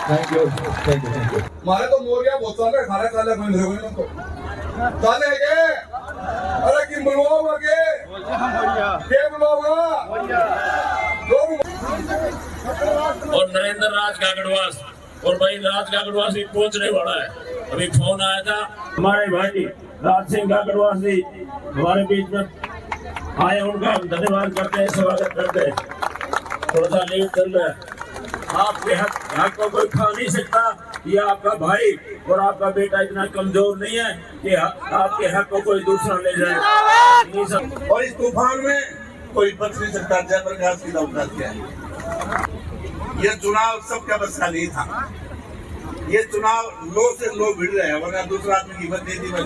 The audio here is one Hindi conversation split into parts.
थैंक यू हमारे तो मोर गया बहुत साल खाना चाले कोई मेरे को तो चाले के अरे कि बुलवाओगे के बुलवाओगा और नरेंद्र राज काकड़वास और भाई राज काकड़वास भी पहुंचने वाला है। अभी फोन आया था हमारे भाई राज सिंह काकड़वास जी हमारे बीच में आए, उनका हम धन्यवाद करते हैं, स्वागत करते हैं। थोड़ा सा लेट चल रहा है, आपके हक को कोई खा नहीं सकता। ये आपका भाई और आपका बेटा इतना कमजोर नहीं है कि आपके हक को कोई दूसरा ले जाए। और इस तूफान में कोई बच नहीं सकता। जयप्रकाश की नौकरी क्या है? यह चुनाव सबका बस का नहीं था। ये चुनाव लो से लो भिड़ रहे हैं, वरना दूसरा आदमी की हिम्मत नहीं थी। मैं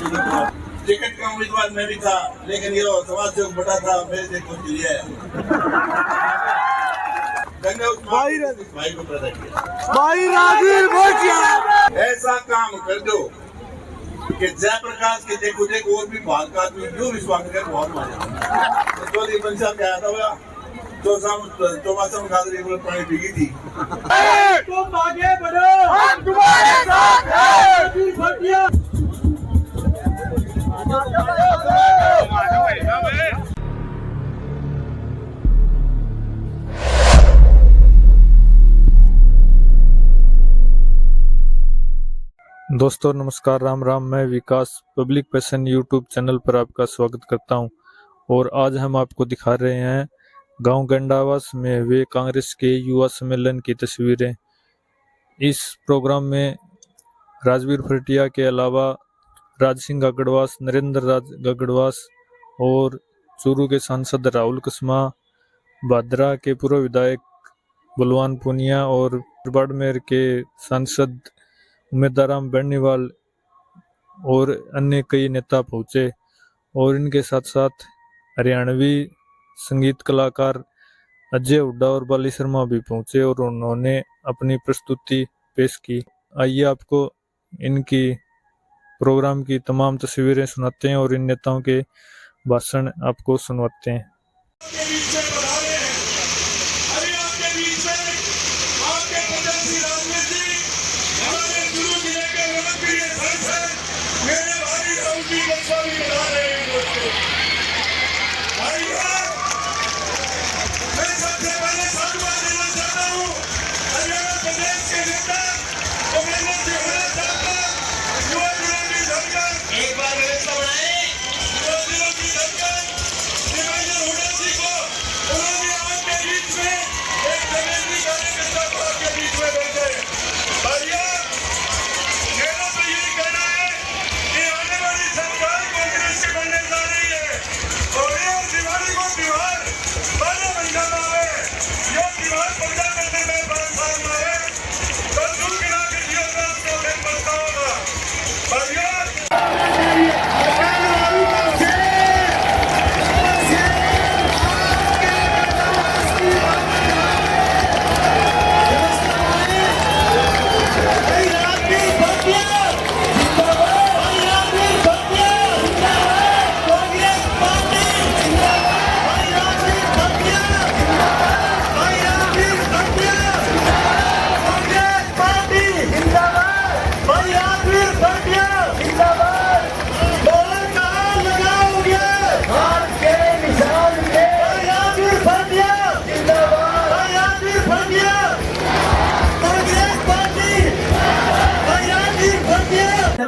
टिकट का उम्मीदवार मैं भी था, लेकिन ये समाज सेवक बटा था, मेरे से कुछ लिया है। भाई को पैदा किया, ऐसा काम कर दो कि जयप्रकाश के देखो और भी भाग का आदमी जो विश्वास कर बहुत मारे। चौधरी पंचायत क्या आता हुआ चौमासा में खादरी पानी पीगी थी। तुम आगे बढ़ो, हम तुम्हारे साथ हैं। दोस्तों नमस्कार, राम राम। मैं विकास पब्लिक पैशन यूट्यूब चैनल पर आपका स्वागत करता हूं और आज हम आपको दिखा रहे हैं गांव गंडावास में वे कांग्रेस के युवा सम्मेलन की तस्वीरें। इस प्रोग्राम में राजवीर फरटिया के अलावा राज सिंह काकड़वास, नरेंद्र राज काकड़वास और चूरू के सांसद राहुल कस्मा, भादरा के पूर्व विधायक बलवान पुनिया और बाड़मेर के सांसद उम्मीदराम बेनीवाल और अन्य कई नेता पहुंचे। और इनके साथ साथ हरियाणवी संगीत कलाकार अजय हुड्डा और बाली शर्मा भी पहुंचे और उन्होंने अपनी प्रस्तुति पेश की। आइए आपको इनकी प्रोग्राम की तमाम तस्वीरें सुनाते हैं और इन नेताओं के भाषण आपको सुनवाते हैं।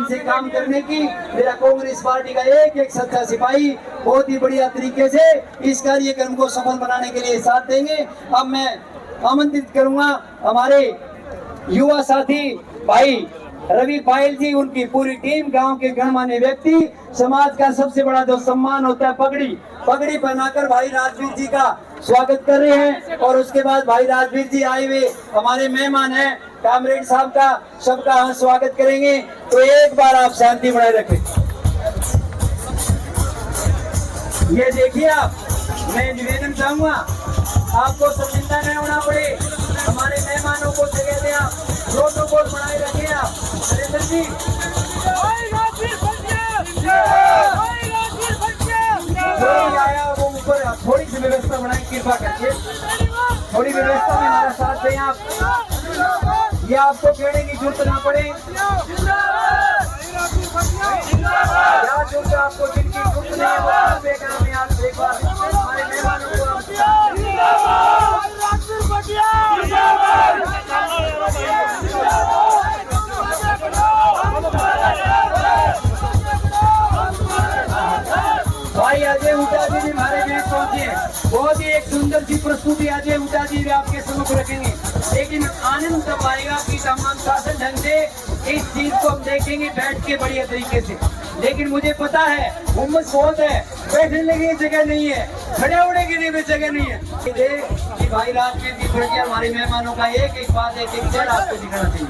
से काम करने की मेरा कांग्रेस पार्टी का एक सच्चा सिपाही बहुत ही बढ़िया तरीके से इस कार्यक्रम को सफल बनाने के लिए साथ देंगे। अब मैं आमंत्रित करूंगा हमारे युवा साथी भाई रवि पायल जी, उनकी पूरी टीम, गांव के गणमान्य व्यक्ति, समाज का सबसे बड़ा जो सम्मान होता है पगड़ी पहनाकर भाई राजवीर जी का स्वागत कर रहे हैं। और उसके बाद भाई राजवीर जी आए हुए हमारे मेहमान हैं कामरेड साहब का, सबका हम स्वागत करेंगे। तो एक बार आप शांति बनाए रखें। ये देखिए आप, मैं निवेदन चाहूंगा आपको शर्मिंदा नहीं होना पड़े, हमारे मेहमानों को जगह दें, आप प्रोटोकॉल बनाए रखें। आप नरेंद्र जी आया वो ऊपर थोड़ी सी व्यवस्था बनाए, कृपा करके थोड़ी व्यवस्था में हमारा साथ दें आप। ये आपको कहने की जरूरत ना पड़े। क्या जो आपको जिनकी जरूरत नहीं है वो बेकार में आप एक बार हमारे मेहमानों को भाई अजय हुड्डा जी भी हमारे बीच पहुंचे। बहुत ही एक सुंदर सी प्रस्तुति अजय हुड्डा जी भी आपके सम्मुख रखेंगे, लेकिन आनंद तब आएगा कि तमाम शासन ढंग से इस चीज को हम देखेंगे बैठ के बढ़िया तरीके से। लेकिन मुझे पता है उम्मस बहुत है, बैठने की जगह नहीं है, खड़े होने के लिए भी जगह नहीं है। कि भाई राजवीर की फटिया हमारे मेहमानों का एक एक बात एक एक चढ़ आपको दिखाना चाहिए।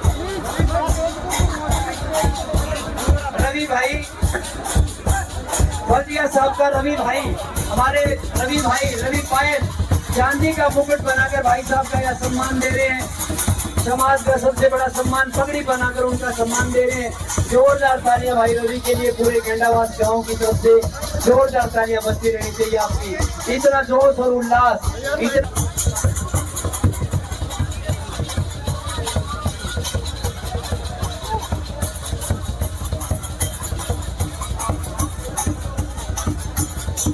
रवि भाई फटिया साहब का रवि भाई, हमारे रवि भाई रवि पायल चांदी का मुकुट बनाकर भाई साहब का यह सम्मान दे रहे हैं। समाज का सबसे बड़ा सम्मान पगड़ी बनाकर उनका सम्मान दे रहे हैं। जोरदार तालियां भाई रवि के लिए पूरे गेंडावास गांव की तरफ से जोरदार तालियां बजती रहनी चाहिए आपकी। इतना जोश और उल्लास इतना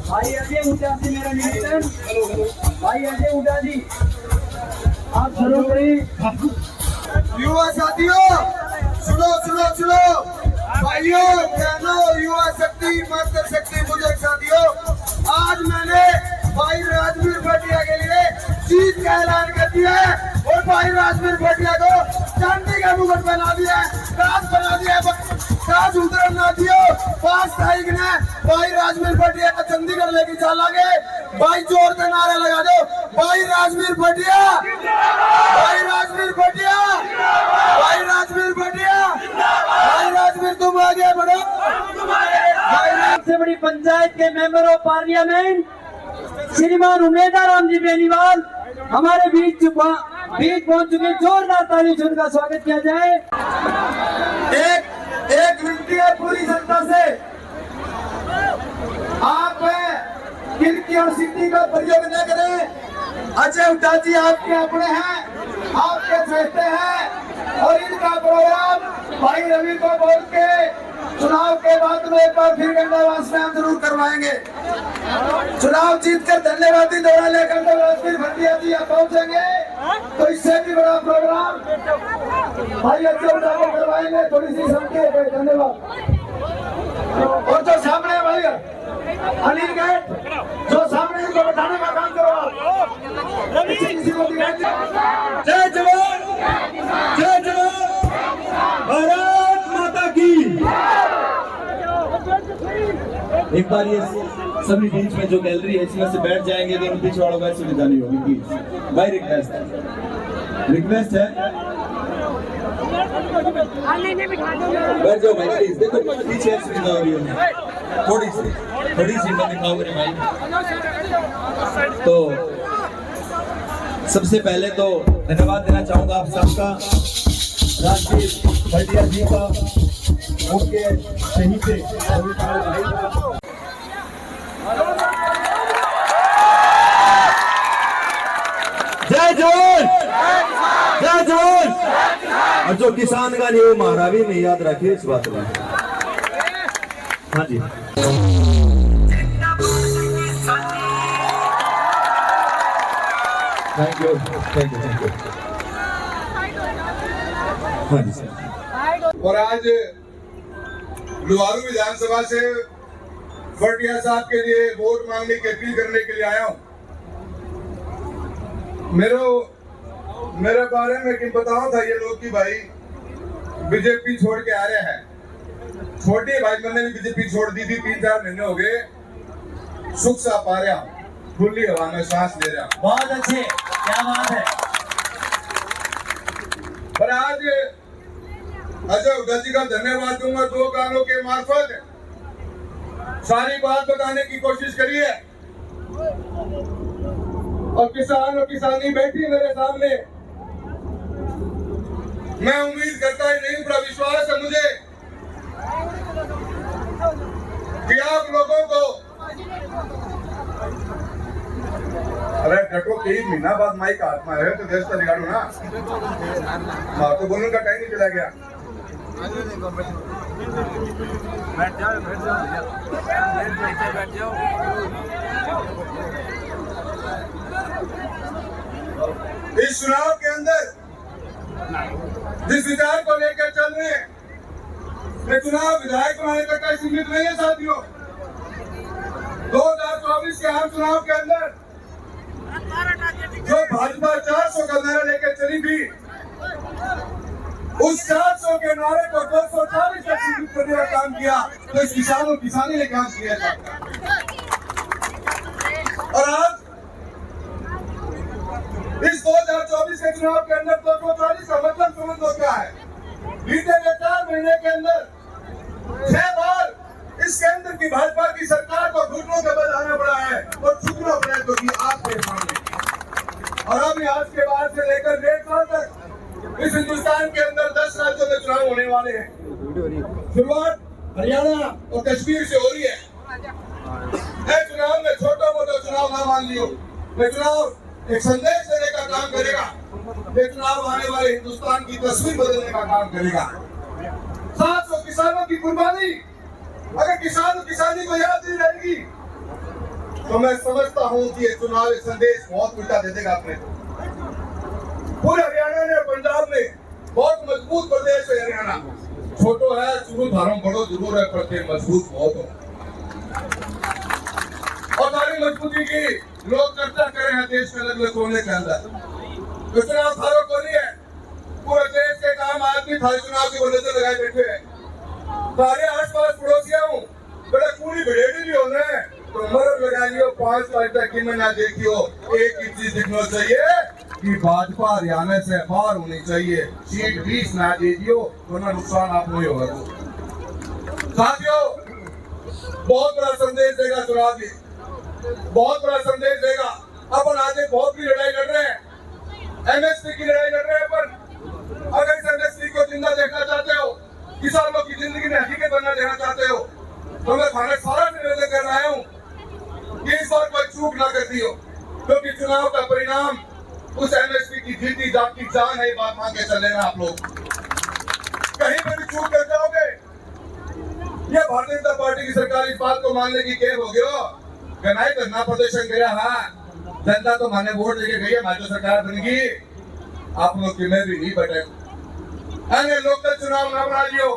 भाई अजय हुड्डा से मेरा निवेदन, भाई अजय हुड्डा जी आप शुरू करिए। युवा साथियों सुनो सुनो सुनो, भाइयों बहनों, युवा शक्ति मातृ शक्ति बुजुर्ग साथियों, आज मैंने भाई राजवीर भटिया के लिए जीत का ऐलान कर दिया है और भाई राजवीर भटिया को चांदी का मुकुट बना दिया है, राज बना दिया है, राज उतरन ना दियो। 5 तारीख ने भाई राजवीर भटिया को चंडीगढ़ लेके चलांगे। भाई जोर के नारा लगा दो, भाई राजवीर भटिया, भाई राजवीर भटिया, भाई राजवीर भटिया, भाई राजवीर तुम आगे बढ़ो। सबसे बड़ी पंचायत के मेंबर ऑफ पार्लियामेंट श्रीमान उमेदा राम जी बेनीवाल हमारे बीच पहुंच चुके। जोरदार ताली से उनका स्वागत किया जाए। एक विनती है पूरी जनता से, आप किनकी और सिद्धि का प्रयोग न करें। अजय हुड्डा जी आपके अपने हैं, आपके चाहते हैं और इनका प्रोग्राम भाई रवि को बोल के चुनाव के बाद में एक बार फिर गेंडावास में हम जरूर करवाएंगे। चुनाव जीतकर धन्यवादी दौरा लेकर जब राजवीर भटिया जी यहाँ पहुंचेंगे तो इससे भी बड़ा प्रोग्राम भाई अजय हुड्डा को करवाएंगे। थोड़ी सी संख्या है, धन्यवाद। और जो सामने भाई अनिल गेट, जो सामने इनको बैठाने का काम करो आप। किसी को जय जवान, जय जवान, भारत माता की। एक बार ये सभी बीच में जो गैलरी है इसमें से बैठ जाएंगे तो पीछे वालों का सुविधा नहीं होगी प्लीज। भाई रिक्वेस्ट है बैठ जाओ भाई प्लीज। देखो पीछे सुविधा हो रही है, थोड़ी सी दिखाओ मेरे भाई। तो सबसे पहले तो धन्यवाद देना चाहूंगा आप सबका, राजवीर भटिया जी का, उनके शहीद से जय जवान, जय जवान। और जो किसान का नहीं वो मारा भी नहीं, याद रखिए इस बात में। हाँ जी thank you thank you thank you. हाँ जी सर। और आज लुहारू विधानसभा से भटिया साहब के लिए वोट मांगने की अपील करने के लिए आया हूँ। मेरे बारे में कि बताओ था ये लोग कि भाई बीजेपी छोड़ के आ रहे हैं। छोटी भाई मैंने भी बीजेपी छोड़ दी थी, 3-4 महीने हो गए, सुख सा पा रहा हूँ, खुली हवा में सांस ले रहा हूँ। बहुत अच्छे, क्या बात है। पर आज अजय हुड्डा जी का धन्यवाद दूंगा। 2 गानों के मार्फत सारी बात बताने की कोशिश करी है और किसान और किसानी बैठी मेरे सामने। मैं उम्मीद करता ही नहीं, पूरा विश्वास है मुझे कि आप लोगों को अरे डटो कई महीना बाद माइक हाथ में आया तो देश का बिगाड़ो ना। माँ तो बोलने का टाइम नहीं चला गया। इस चुनाव के अंदर जिस विचार को लेकर चल रहे हैं, ये चुनाव विधायक बनाने तक का सीमित नहीं है साथियों। 2024 के आम चुनाव के अंदर जो भाजपा 400 का नारा लेकर चली थी, उस 400 के नारे को 240 तक सीमित करने का काम किया, तो इस किसानी ने काम किया था। और आज इस 2024 के चुनाव के अंदर 240 का मतलब समझ लो क्या है। बीते 4 महीने के अंदर 6 बार इसके अंदर की भाजपा की सरकार को घुटनों के बल आना पड़ा है और झुकना पड़ा है, जो कि आपके सामने। और अभी आज के बाद से लेकर 1.5 साल तक इस हिंदुस्तान के अंदर 10 राज्यों में चुनाव होने वाले हैं। शुरुआत हरियाणा और कश्मीर से हो रही है। चुनाव में छोटा मोटा चुनाव ना मान लियो, ये चुनाव एक संदेश देने का काम करेगा। ये चुनाव आने वाले हिंदुस्तान की तस्वीर बदलने का काम करेगा। 700 किसानों की कुर्बानी अगर किसानी को याद नहीं रहेगी, तो मैं समझता हूँ कि ये चुनाव एक संदेश बहुत उल्टा दे देगा अपने को। पूरे हरियाणा ने, पंजाब में बहुत मजबूत प्रदेश है हरियाणा। छोटो है शुरू धारम बड़ो जरूर है, पर मजबूत बहुत हो। और सारी मजबूती की लोग चर्चा कर रहे हैं देश के अलग अलग कोने के अंदर। तो चुनाव थारो को नहीं है, पूरे देश के काम आदमी थारे चुनाव की नजर लगाए बैठे हैं। सारे आसपास पड़ोसिया हूँ, बड़े पूरी भिड़ेड़ी भी हो रहे हैं, तो मरद लगा लियो 5 साल तक की ना देखियो। एक ही चीज दिखना चाहिए कि भाजपा हरियाणा से बाहर होनी चाहिए, सीट 20 ना दे दियो, वरना नुकसान आप नहीं होगा। साथियों, बहुत बड़ा संदेश देगा चुनाव ये, बहुत बड़ा संदेश देगा। अपन आज बहुत भी लड़ाई लड़ रहे हैं, एमएसपी की लड़ाई लड़ रहे हैं, पर अगर इस एमएसपी को जिंदा देखना चाहते हो, किसानों की जिंदगी में हकीकत बनना देना चाहते हो, तो मैं खाना सारा निवेदन कर रहा हूँ कि इस बार कोई चूक ना कर दियो, क्योंकि चुनाव का परिणाम उस एमएसपी की जीती जाती जान है। बात मान के चल लेना आप लोग, कहीं पर भी चूक कर जाओगे, ये भारतीय जनता पार्टी की सरकार इस बात को मानने की क्या हो गया, गनाई धरना प्रदर्शन किया। हाँ, जनता तो माने वोट लेके गई है, हमारी सरकार बनेगी, आप लोग की मैं भी नहीं बटे। लोकल चुनाव ना बना लियो।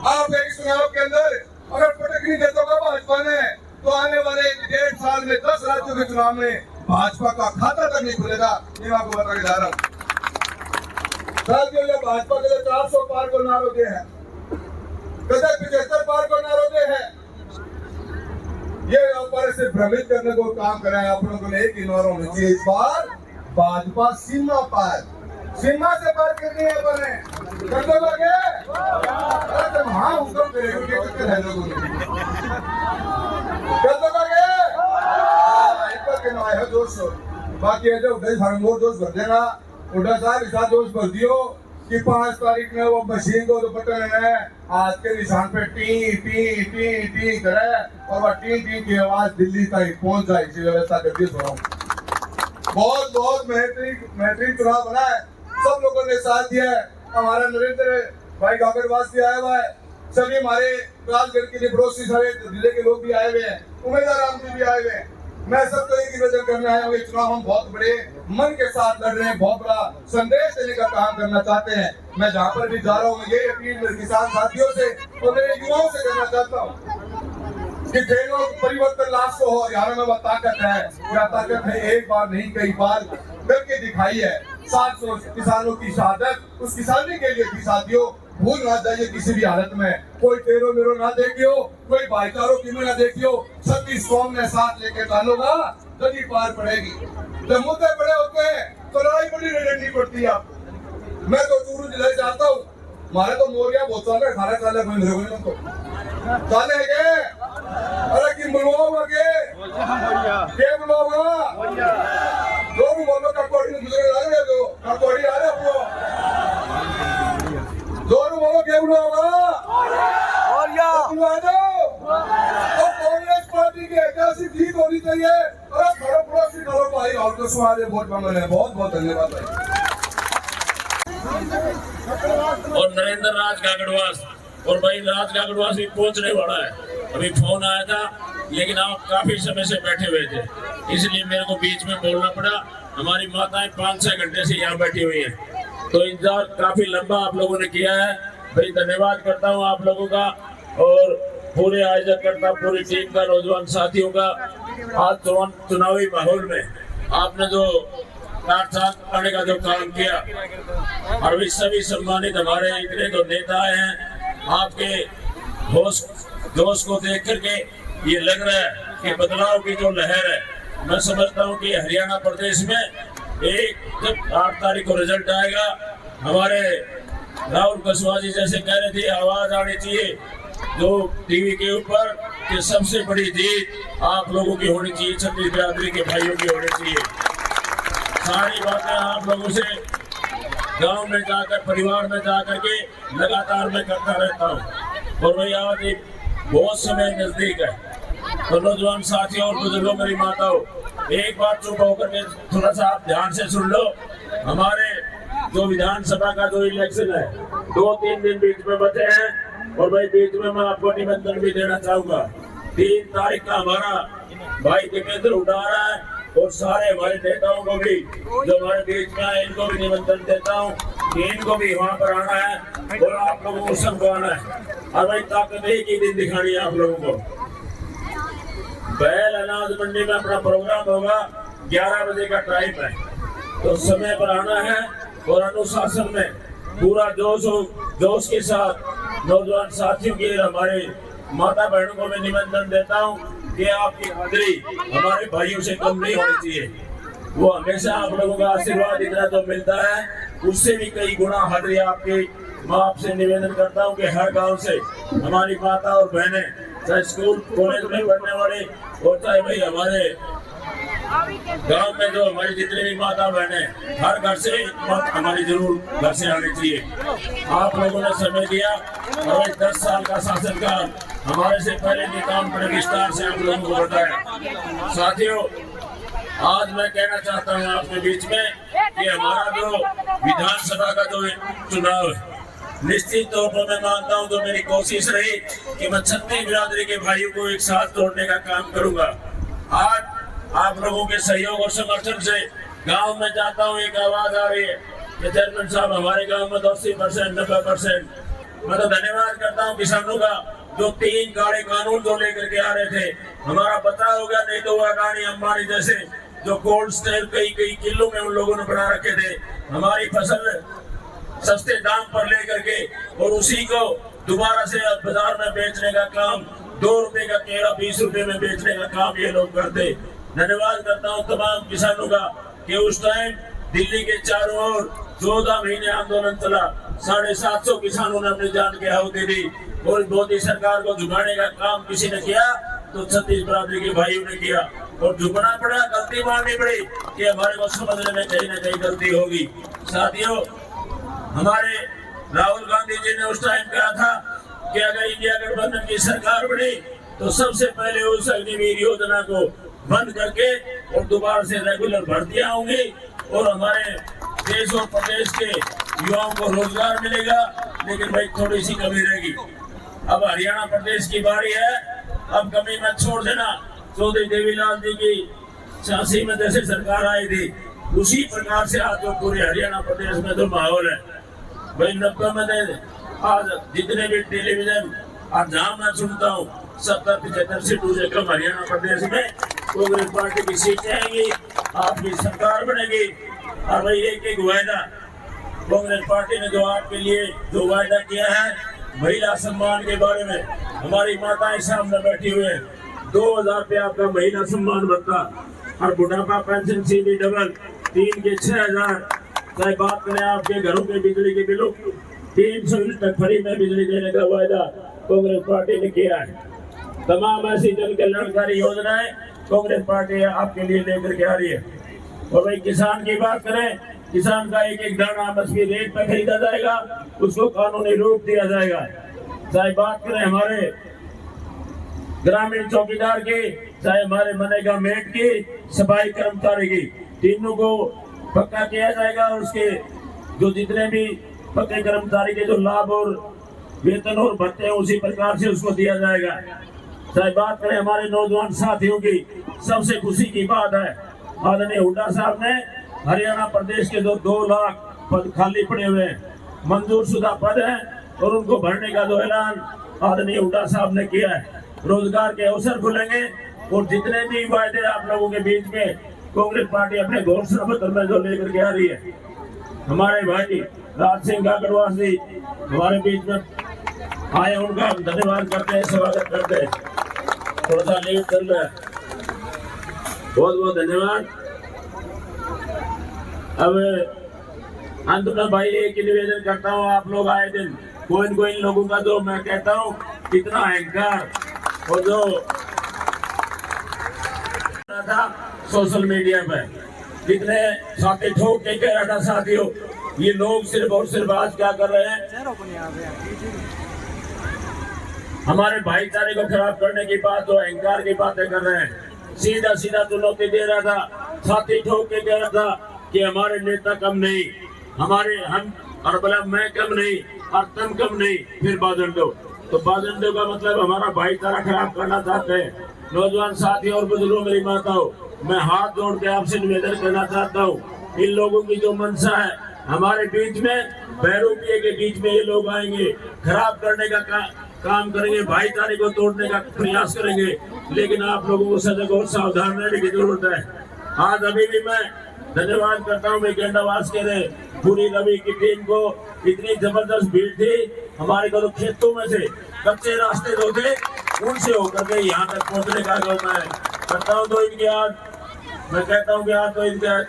आप एक चुनाव के अंदर अगर पटक नहीं देते होगा भाजपा ने, तो आने वाले 1.5 साल में 10 राज्यों के चुनाव में भाजपा का खाता तक नहीं खुलेगा। ये मैं आपको बता के जा रहा हूँ। साथियों, भाजपा के 400 पार को नारोगे हैं, कदर 75 पार को नारोगे हैं, ये व्यापार से भ्रमित करने को काम कर रहे हैं। आप लोगों ने एक इग्नोर होनी चाहिए। इस बार भाजपा सीमा से पार करनी है बने कर दोगे। अरे तुम हाँ हुक्म करेंगे कर दोगे, एक बार कहना है जोश हो। बाकी है जो और जोश भर देना, उड़ा साहब इस जोश भर दियो कि 5 तारीख में वो मशीन को जो बटन है आज के निशान पे टी टी टी टी करे और वह टी टी की आवाज दिल्ली तक पहुंच जाए, इसी व्यवस्था कर दी। बहुत बहुत बेहतरीन चुनाव बना है, सब लोगों ने साथ दिया है। हमारा नरेंद्र भाई गागरवास भी आया हुआ है, सभी हमारे राजगढ़ के लिए पड़ोसी सारे जिले के लोग भी आए हुए हैं, उम्मीदवार राम जी भी आए हुए हैं। मैं सबको एक निवेदन करने आया हूँ, ये चुनाव हम बहुत बड़े मन के साथ लड़ रहे हैं, बहुत बड़ा संदेश देने का काम करना चाहते हैं। मैं जहाँ पर भी जा रहा हूँ ये अपील मेरे किसान साथियों से और मेरे युवाओं से करना चाहता हूँ कि जो लोग परिवर्तन लाश को हो, हरियाणा में वह ताकत है, क्या ताकत है एक बार नहीं कई बार करके दिखाई है। 700 किसानों की शहादत उस किसानी के लिए थी साथियों, भूल ना जाइए किसी भी हालत में। कोई तेरो मेरो ना देखियो, कोई भाईचारों की ना देखियो, सभी कौम ने साथ लेके चलोगा तभी पार पड़ेगी। जब मुद्दे बड़े होते हैं तो लड़ाई बड़ी लड़नी पड़ती है। मैं तो चूरू जिले से आता हूँ, हमारे तो मोरिया बहुत चल रहे, 18 साल को चले गए। अरे कि बुलवाओगा के बुलवाओगा दोनों बोलो कटोरी में दूसरे लग रहे हो, कटोरी आ रहे हो दोनों बोलो क्या बुलवाओगा बुलवा दो। तो कांग्रेस पार्टी की ऐतिहासिक जीत होनी चाहिए। अरे खड़ो पड़ोसी करो भाई, और तो सुहारे वोट मांगने हैं। बहुत बहुत धन्यवाद भाई। और नरेंद्र राज काकड़वास और भाई राज काकड़वास भी पहुंचने वाला है। अभी फोन आया था लेकिन आप काफी समय से बैठे हुए थे, इसलिए मेरे को बीच में बोलना पड़ा। हमारी माताएं 5-6 घंटे से यहाँ बैठी हुई हैं, तो इंतजार काफी लंबा आप लोगों ने किया है भाई। धन्यवाद करता हूँ आप लोगों का और पूरे आयोजक करता पूरी टीम का, नौजवान साथियों का। आज चुनावी माहौल में आपने जो साथ आने का जो काम किया, और भी सभी सम्मानित हमारे इतने तो नेता हैं, आपके जोश को देख करके ये लग रहा है कि बदलाव की जो लहर है, मैं समझता हूँ कि हरियाणा प्रदेश में जब 8 तारीख को रिजल्ट आएगा, हमारे राहुल कुशवाहा जी जैसे कह रहे थे आवाज आनी चाहिए जो टीवी के ऊपर कि सबसे बड़ी जीत आप लोगों की होनी चाहिए, छत्तीस बिरादरी के भाइयों की होनी चाहिए। सारी बातें आप लोगों से गांव में जाकर, परिवार में जाकर के लगातार मैं करता रहता हूँ। और भाई आज एक बहुत समय नजदीक है, तो नौजवान साथियों और बुजुर्गों, मेरी माताओं, एक बार चुप होकर के थोड़ा सा आप ध्यान से सुन लो। हमारे जो विधानसभा का जो इलेक्शन है, 2-3 दिन बीच में बचे हैं, और भाई बीच में मैं आपको निमंत्रण भी देना चाहूंगा। 3 तारीख का हमारा भाई दीपेंद्र उठा रहा है, और सारे हमारे नेताओं को भी जो हमारे बीच में है, इनको भी निमंत्रण देता हूँ कि इनको भी वहाँ पर आना है और आप लोगों को सबको आना है। और भाई ताकत एक ही दिन दिखानी है आप लोगों को। बैल अनाज मंडी में अपना प्रोग्राम होगा, 11 बजे का टाइम है, तो समय पर आना है और अनुशासन में पूरा जोश के साथ नौजवान साथियों के, हमारे माता बहनों को मैं निमंत्रण देता हूँ कि आपकी हाजिरी हमारे भाइयों से कम नहीं होनी चाहिए। वो हमेशा आप लोगों का आशीर्वाद इतना तो मिलता है, उससे भी कई गुना हाजिरी आपकी। मैं आपसे निवेदन करता हूँ कि हर गांव से हमारी माता और बहनें, चाहे स्कूल कॉलेज में पढ़ने वाले और चाहे भाई हमारे गांव में जो हमारी जितनी भी माता बहनें, हर घर से मत हमारी जरूर घर से आनी चाहिए। आप लोगों ने समय दिया और 10 साल का शासनकाल हमारे से पहले के काम बड़े विस्तार से आप लोगों को बताया। साथियों, आज मैं कहना चाहता हूँ आपके बीच में कि हमारा जो विधानसभा का जो चुनाव है, निश्चित तौर पर मैं मानता हूँ, जो मेरी कोशिश रही कि मैं छत्तीस बिरादरी के भाइयों को एक साथ जोड़ने का काम करूंगा। आज आप लोगों के सहयोग और समर्थन से गांव में जाता हूँ, एक आवाज आ रही है कि चेयरमैन साहब हमारे गांव में 80%, 90%। मैं तो धन्यवाद करता हूँ किसानों का, जो 3 काले कानून जो लेकर के आ रहे थे, हमारा पता हो गया। नहीं तो अडानी अंबानी जैसे जो कोल्ड स्टोर कई किलो में उन लोगों ने बना रखे थे, हमारी फसल सस्ते दाम पर लेकर के और उसी को दोबारा से बाजार में बेचने का काम, 2 रुपए का केला 20 रुपए में बेचने का काम ये लोग करते। धन्यवाद करता हूँ तमाम किसानों का कि उस टाइम दिल्ली के चारों ओर 14 महीने आंदोलन चला, 750 किसानों ने अपनी जान की आहुति दी, और मोदी सरकार को झुकाने का काम किसी ने किया तो छत्तीस बिरादरी के भाइयों ने किया, और झुकना पड़ा, गलती माननी पड़ी कि हमारे को समझने में कहीं ना कहीं गलती होगी। साथियों, हमारे राहुल गांधी जी ने उस टाइम कहा था कि अगर इंडिया गठबंधन की सरकार बनी तो सबसे पहले उस अग्निवीर योजना को बंद करके और दोबारा से रेगुलर भर्तियां होंगी और हमारे देश और प्रदेश के युवाओं को रोजगार मिलेगा। लेकिन भाई थोड़ी सी कमी रहेगी। अब हरियाणा प्रदेश की बारी है, अब कमी मत छोड़ देना। चौधरी देवीलाल जी की 86 में जैसे सरकार आई थी, उसी प्रकार से आज जो पूरे हरियाणा प्रदेश में जो माहौल है भाई, 90 में आज जितने भी टेलीविजन आज जहाँ मैं सुनता हूँ 70-75 सीटों से कम हरियाणा प्रदेश में कांग्रेस पार्टी की सीटें आएंगी, आपकी सरकार बनेगी। और भाई एक वायदा कांग्रेस पार्टी ने जो आपके लिए जो वायदा किया है, महिला सम्मान के बारे में, हमारी माताएं सामने बैठी हुई है, 2000 रुपये आपका महिला सम्मान भत्ता और बुढ़ापा पेंशन सीधी डबल 3 के 6000। चाहे बात करें आपके घरों के बिजली के बिलों, 300 यूनिट तक फ्री में बिजली देने का वायदा कांग्रेस पार्टी ने किया है। तमाम ऐसी जन कल्याणकारी योजनाएं कांग्रेस पार्टी आपके लिए लेकर के आ रही है। और भाई किसान की बात करें, किसान का एक दाना एमएसपी रेट पर खरीदा जाएगा, उसको कानूनी रूप दिया जाएगा। चाहे बात करें हमारे ग्रामीण चौकीदार की, चाहे हमारे मनरेगा मेट की, सफाई कर्मचारी की, तीनों को पक्का किया जाएगा और उसके जो जितने भी पक्के कर्मचारी के जो लाभ और वेतन और भत्ते हैं उसी प्रकार से उसको दिया जाएगा। चाहे बात करें हमारे नौजवान साथियों की, सबसे खुशी की बात है आदरणीय हुड्डा साहब ने हरियाणा प्रदेश के जो 2 लाख पद खाली पड़े हुए हैं, मंजूर शुदा पद हैं और उनको भरने का जो ऐलान आदरणीय हुड्डा साहब ने किया है। रोजगार के अवसर खुलेंगे और जितने भी वायदे आप लोगों के बीच में कांग्रेस पार्टी अपने घोषणा पत्र में जो लेकर के आ रही है, हमारे भाई राज सिंह गागड़वास जी हमारे बीच में आए, उनका हम धन्यवाद करते हैं, स्वागत करते हैं। थोड़ा सा लेट चल रहा है, बहुत बहुत धन्यवाद। अब अंत में भाई एक ही निवेदन करता हूँ, आप लोग आए दिन कोई न इन लोगों का जो मैं कहता हूँ कितना अहंकार और जो था सोशल मीडिया पे कितने छाते ठोक के कह रहा था साथियों, ये लोग सिर्फ और सिर्फ आज क्या कर रहे हैं, हमारे भाईचारे को खराब करने की बात, जो अहंकार की बातें कर रहे हैं। सीधा सीधा चुनौती दे रहा था, छाती ठोक के कह रहा था कि हमारे नेता कम नहीं, हमारे हम और बोला मैं कम नहीं और तुम कम नहीं, फिर बाजंडो। तो बाजंडो का मतलब हमारा भाईचारा खराब करना चाहते हैं। नौजवान साथी और बुजुर्गों, मेरी माताओं, मैं हाथ जोड़ के आपसे निवेदन करना चाहता हूँ, इन लोगों की जो मंशा है हमारे बीच में, बहरूपिये के बीच में ये लोग आएंगे, खराब करने का काम करेंगे, भाईचारे को तोड़ने का प्रयास करेंगे, लेकिन आप लोगों को सजग और सावधान रहने की जरूरत है। आज अभी भी मैं धन्यवाद करता हूँ गेंडावास के पूरी रवि की टीम को, इतनी जबरदस्त भीड़ थी हमारे को, तो खेतों में से कच्चे रास्ते जो थे उनसे होकर के यहाँ तक पहुँचने का जो मैं करता हूँ। तो इनके आज मैं कहता हूँ कि आज तो इनका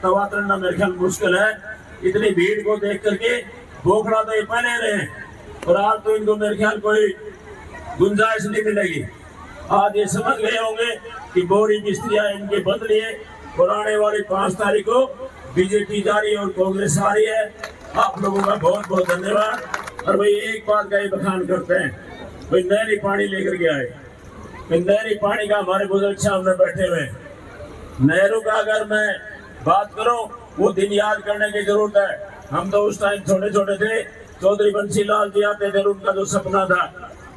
तवा तड़ना मेरे ख्याल मुश्किल है, इतनी भीड़ को देख करके बोखड़ा तो ये पहने रहे और आज तो इनको मेरे ख्याल कोई गुंजाइश नहीं मिलेगी। आज ये समझ गए होंगे कि बोरी मिस्त्रियाँ इनके बंद लिए और आने वाली 5 तारीख को बीजेपी जा रही है और कांग्रेस आ रही है। आप लोगों का बहुत बहुत धन्यवाद। और भाई एक बात का ही बखान करते हैं, भाई नहरी पानी लेकर के आए, नहरी पानी का हमारे बुजुर्ग सामने बैठे हुए, नहरों का अगर मैं बात करूं वो दिन याद करने की जरूरत है। हम तो उस टाइम छोटे छोटे थे, चौधरी बंसी लाल जी आते थे, उनका जो सपना था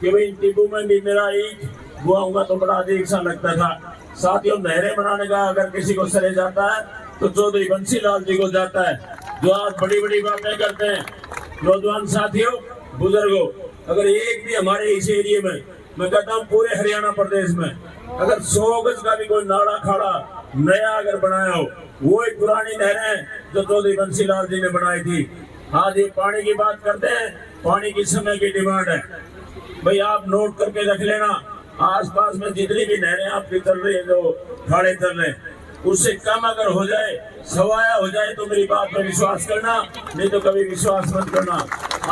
कि भाई टिब्बू में भी मेरा ईंट बुआऊंगा तो बड़ा अजीब सा लगता था। साथियों, नहरें बनाने का अगर किसी को सरे जाता है तो चौधरी बंसी लाल जी को जाता है, जो आज बड़ी बड़ी बातें करते हैं। नौजवान साथियों, बुजुर्गों, अगर एक भी हमारे इस एरिया में, मैं कहता हूँ पूरे हरियाणा प्रदेश में, अगर 100 गज का भी कोई नाला खाड़ा नया अगर बनाया हो, वो एक पुरानी नहरें जो चौधरी बंसी लाल जी ने बनाई थी। आज ये पानी की बात करते हैं, पानी की समय की डिमांड है। भाई आप नोट करके रख लेना, आसपास में जितनी भी नहरें आपकी चल रही है, जो खाड़े चल रहे हैं, उससे कम अगर हो जाए, सवाया हो जाए, तो मेरी बात पर विश्वास करना, नहीं तो कभी विश्वास मत करना।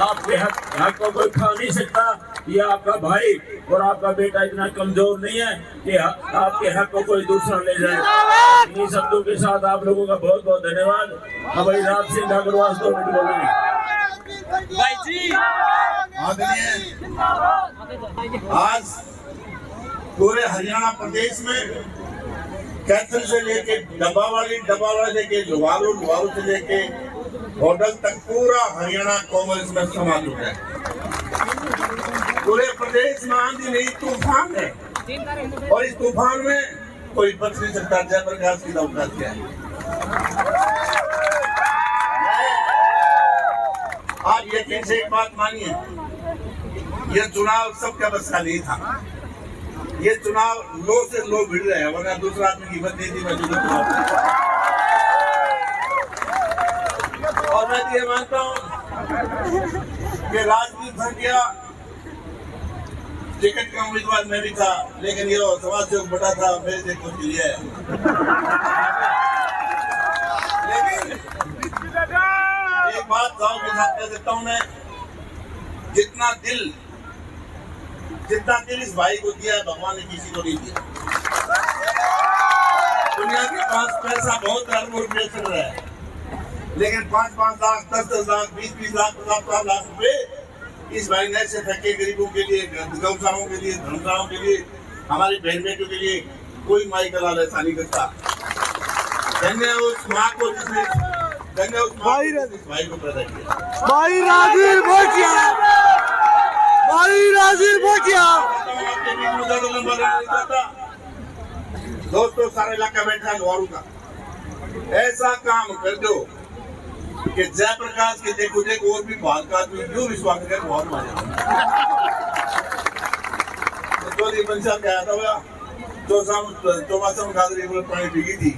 आपके हक को कोई खा नहीं सकता। ये आपका भाई और आपका बेटा इतना कमजोर नहीं है कि आपके हक को कोई दूसरा ले जाए। इन्हीं शब्दों के साथ आप लोगों का बहुत बहुत धन्यवाद। अब भाई राज सिंह गागड़वास 2 मिनट बोलेंगे। आज पूरे हरियाणा प्रदेश में कैथल से लेके डब्बावाली लेके लुवारू से लेके होटल तक पूरा हरियाणा कांग्रेस में समा चुका है। पूरे प्रदेश में आंधी नहीं तूफान है, और इस तूफान में कोई बच नहीं सकता। जयप्रकाश की दौलत क्या है। आप यकीन से एक बात मानिए, यह चुनाव सबका बस का नहीं था। ये चुनाव लो से लो भिड़ रहे हैं, वरना दूसरा आदमी की हिम्मत नहीं थी मैं चुनाव। और मैं ये मानता हूँ कि राजनीति भर गया, टिकट का उम्मीदवार मैं भी था, लेकिन ये समाज से बड़ा था, मेरे से कुछ लिए। लेकिन एक बात गाँव के साथ कह देता हूँ मैं, जितना दिल इस भाई को दिया है, भगवान ने किसी को नहीं दिया। दुनिया के पास पैसा बहुत अरबों रुपये चल रहा है, लेकिन 5-5 लाख, 10-10 लाख, 20-20 लाख, 50-50 लाख रुपए इस भाई ने ऐसे फेंके गरीबों के लिए, गौशालाओं के लिए, धर्मशालाओं के लिए, हमारी बहन बेटियों के लिए। कोई माई का लाल ऐसा नहीं करता। धन्य उस माँ को जिसने धन्य उस माँ को जिसने इस भाई को पैदा किया। भाई राजीव भोटिया, भाई राजीव भोटिया। आपके बीच में ज्यादा लंबा नहीं जाता। दोस्तों, सारा इलाका बैठा है लोहारू का। ऐसा काम कर दो कि जयप्रकाश के देखो देखो और भी भाग का आदमी यूं विश्वास कर बहुत मजा। तो ये पंचायत गया था भैया, चौमासा में गाजरी में पानी पीगी थी,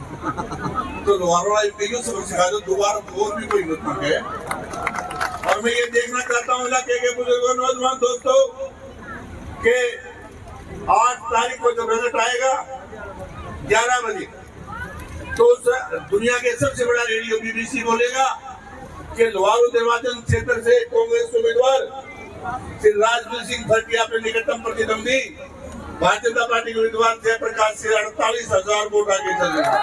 तो लोहारू वाला यूं सबक सिखा दो, दोबारा और भी कोई मत मांगे। और मैं ये देखना चाहता हूँ इलाके के बुजुर्गों, नौजवान दोस्तों, के 8 तारीख को जब रिजल्ट आएगा 11 बजे, तो दुनिया के सबसे बड़ा रेडियो BBC बोलेगा कि लोहारू निर्वाचन क्षेत्र से कांग्रेस उम्मीदवार श्री राजवीर सिंह भटिया अपने निकटतम प्रतिद्वंदी भारतीय जनता पार्टी के उम्मीदवार जयप्रकाश से 48,000 वोट आगे चल रहे हैं।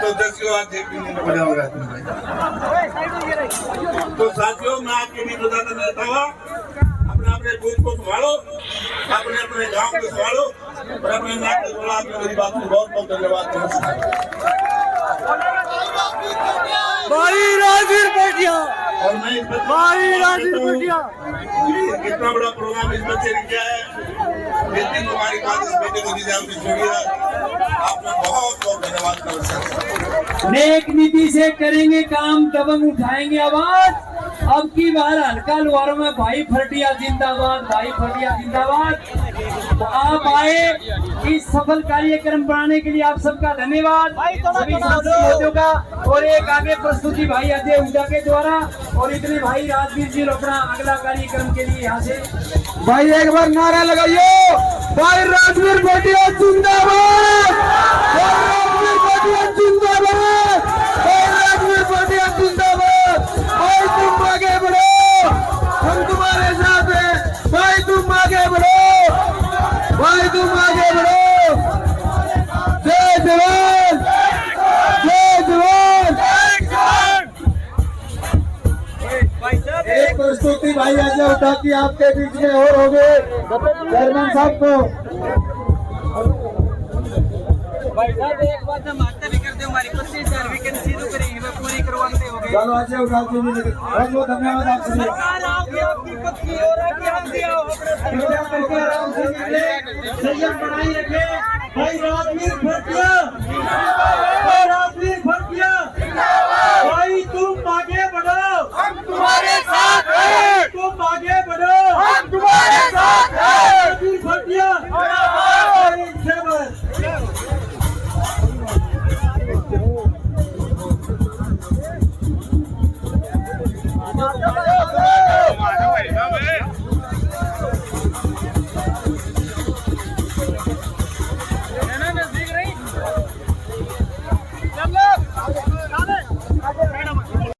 तो 10 के बाद बड़ा हो रहा है। तो साथियों, मैं आपके बीच बताता रहता हुआ, अपने अपने बूथ को संभालो, अपने अपने गांव को संभालो और अपने नाक को संभालो। आपने मेरी बात को बहुत बहुत धन्यवाद। भाई राजीव भोटिया, और मैं इस भाई राजीव भोटिया। कितना बड़ा प्रोग्राम इस बच्चे ने किया है, इतनी तुम्हारी बात इस बेटे को दी जाए, उसे छोड़िए। आपका बहुत बहुत धन्यवाद करता हूं। नेक नीति से करेंगे काम, दबंग उठाएंगे आवाज। अब की बार हल्का लोहारू में भाई फटिया जिंदाबाद, भाई फटिया जिंदाबाद। तो आप आए इस सफल कार्यक्रम बनाने के लिए आप सबका धन्यवाद, सभी सांसदों का। और एक आगे प्रस्तुति भाई अजय हुड्डा के द्वारा, और इतने भाई राजवीर जी अपना अगला कार्यक्रम के लिए यहाँ से भाई एक बार नारा लगाइए, भाई राजवीर भटिया जिंदाबाद, भाई राजवीर भटिया जिंदाबाद, भाई राजवीर भटिया जिंदाबाद। भाई तुम आगे बढ़ो, हम तुम्हारे साथ हैं। भाई तुम आगे बढ़ो, भाई तुम आगे बढ़ो। जय जवान, जय जवान। एक प्रस्तुति भाई अजय हुड्डा की आपके बीच में और हो गए चेयरमैन साहब को। भाई साहब एक बात हम आते भी करते हमारी 25,000 वैकेंसी तो करेंगे मैं पूरी करवाते हो गए। चलो अजय हुड्डा जी बहुत बहुत धन्यवाद आप सभी। सरकार आपकी पत्नी और आप दिया आराम से संयम बनाए रखे। भाई राजवीर भटिया, भाई राजवीर भटिया, भाई तुम आगे बढ़ो, हम तुम्हारे साथ हैं। तुम आगे बढ़ो, हम तुम्हारे साथ हैं। राजवीर भटिया जिंदाबाद।